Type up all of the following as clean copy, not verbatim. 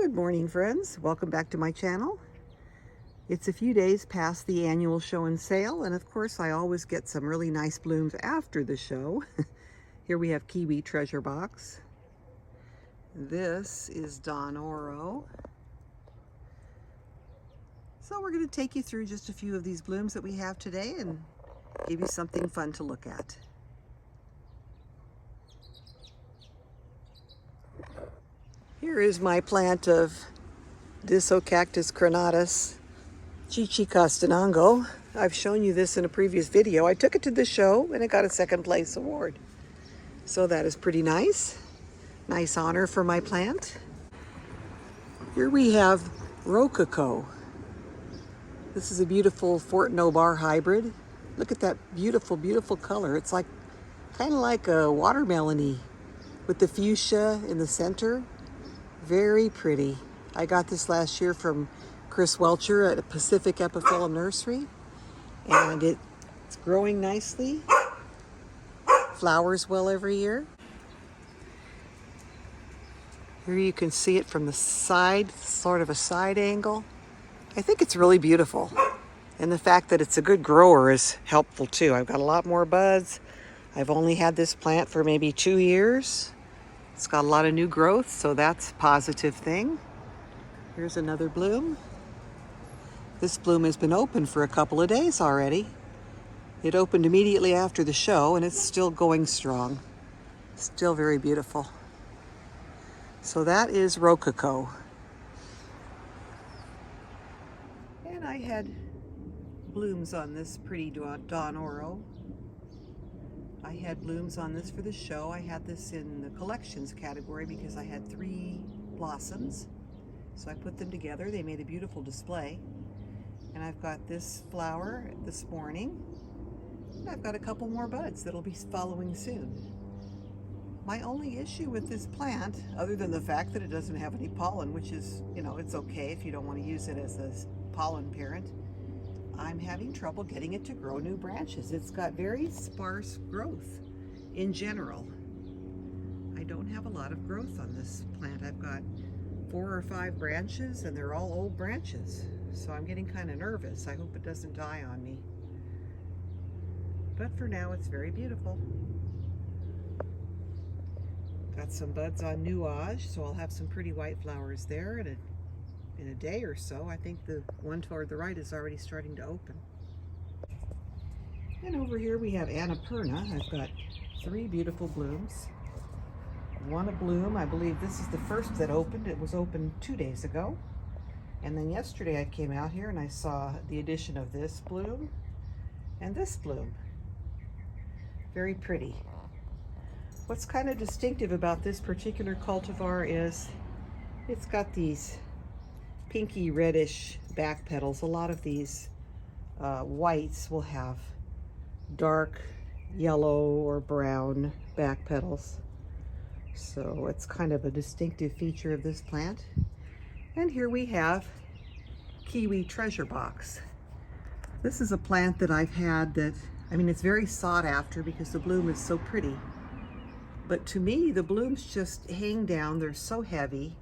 Good morning, friends. Welcome back to my channel. It's a few days past the annual show and sale, and of course I always get some really nice blooms after the show. Here we have Kiwi Treasure Box. This is Don Oro. So we're going to take you through just a few of these blooms that we have today and give you something fun to look at. Here is my plant of Disocactus crenatus Chichicastenango. I've shown you this in a previous video. I took it to the show and it got a second place award. So that is pretty nice. Nice honor for my plant. Here we have Rococo. This is a beautiful Fort Nobar hybrid. Look at that beautiful, beautiful color. It's like kind of like a watermelon-y with the fuchsia in the center. Very pretty. I got this last year from Chris Welcher at a Pacific Epiphyllum nursery, and it's growing nicely. Flowers well every year. Here you can see it from the side, sort of a side angle. I think it's really beautiful, and the fact that it's a good grower is helpful too. I've got a lot more buds. I've only had this plant for maybe 2 years. It's got a lot of new growth, so that's a positive thing. Here's another bloom. This bloom has been open for a couple of days already. It opened immediately after the show, and it's still going strong. Still very beautiful. So that is Rococo. And I had blooms on this pretty Don Oro. I had blooms on this for the show. I had this in the collections category because I had 3 blossoms. So I put them together. They made a beautiful display. And I've got this flower this morning. And I've got a couple more buds that'll be following soon. My only issue with this plant, other than the fact that it doesn't have any pollen, which is, it's okay if you don't want to use it as a pollen parent, I'm having trouble getting it to grow new branches. It's got very sparse growth in general. I don't have a lot of growth on this plant. I've got 4 or 5 branches, and they're all old branches. So I'm getting kind of nervous. I hope it doesn't die on me. But for now, it's very beautiful. Got some buds on nuage, so I'll have some pretty white flowers there in a day or so. I think the one toward the right is already starting to open. And over here we have Annapurna. I've got 3 beautiful blooms. One a bloom. I believe this is the first that opened. It was opened 2 days ago. And then yesterday I came out here and I saw the addition of this bloom and this bloom. Very pretty. What's kind of distinctive about this particular cultivar is it's got these pinky reddish back petals. A lot of these whites will have dark yellow or brown back petals. So it's kind of a distinctive feature of this plant. And here we have Kiwi Treasure Box. This is a plant that I've had that, it's very sought after because the bloom is so pretty. But to me, the blooms just hang down. They're so heavy.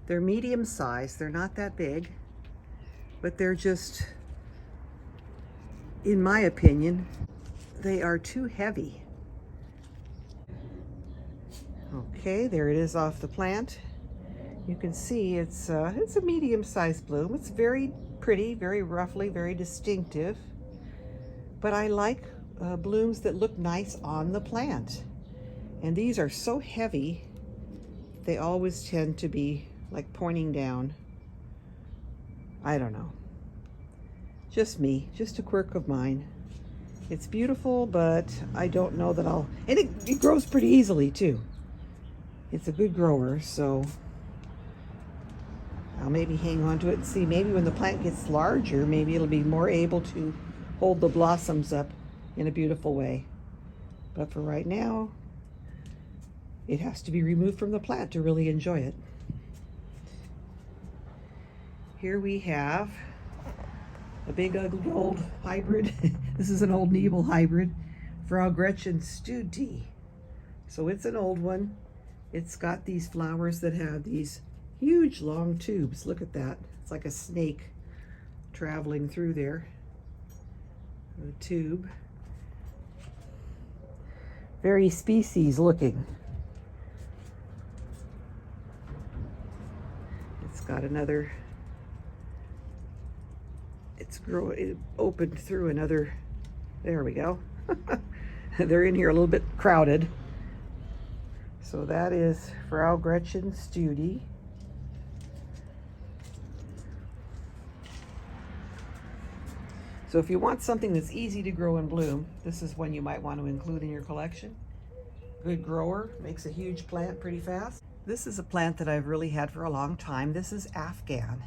They're medium sized. They're not that big, but they're just, in my opinion, they are too heavy. Okay, there it is off the plant. You can see it's a medium-sized bloom. It's very pretty, very roughly, very distinctive. But I like blooms that look nice on the plant. And these are so heavy, they always tend to be like pointing down. I don't know. Just me, just a quirk of mine. It's beautiful, but I don't know that and it grows pretty easily too. It's a good grower, so I'll maybe hang on to it and see. Maybe when the plant gets larger, maybe it'll be more able to hold the blossoms up in a beautiful way. But for right now, it has to be removed from the plant to really enjoy it. Here we have a big ugly old hybrid. This is an old Nebel hybrid, Frau Gretchen Stewed Tea. So it's an old one. It's got these flowers that have these Huge long tubes. Look at that. It's like a snake traveling through there. The tube. Very species looking. It's got another, it opened through another, there we go. They're in here a little bit crowded. So that is Frau Gretchen Studi. So if you want something that's easy to grow and bloom, this is one you might want to include in your collection. Good grower, makes a huge plant pretty fast. This is a plant that I've really had for a long time. This is Afghan.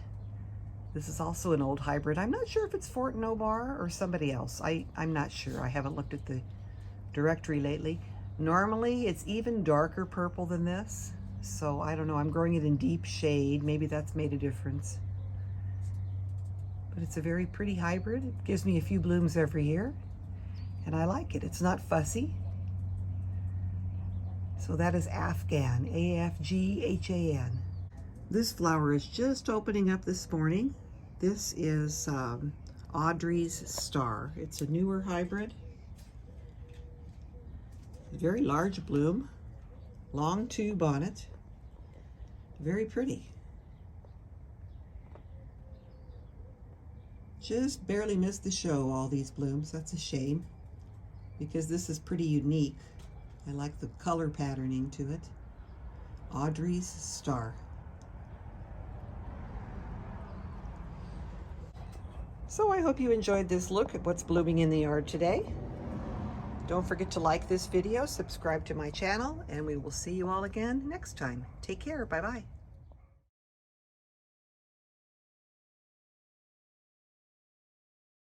This is also an old hybrid. I'm not sure if it's Fort Nobar or somebody else. I'm not sure. I haven't looked at the directory lately. Normally it's even darker purple than this. So I don't know, I'm growing it in deep shade. Maybe that's made a difference. But it's a very pretty hybrid. It gives me a few blooms every year, and I like it. It's not fussy. So that is Afghan, A-F-G-H-A-N. This flower is just opening up this morning. This is Audrey's Star. It's a newer hybrid. Very large bloom, long tube on it. Very pretty. Just barely missed the show, all these blooms. That's a shame, because this is pretty unique. I like the color patterning to it. Audrey's Star. So I hope you enjoyed this look at what's blooming in the yard today. Don't forget to like this video, subscribe to my channel, and we will see you all again next time. Take care. Bye-bye.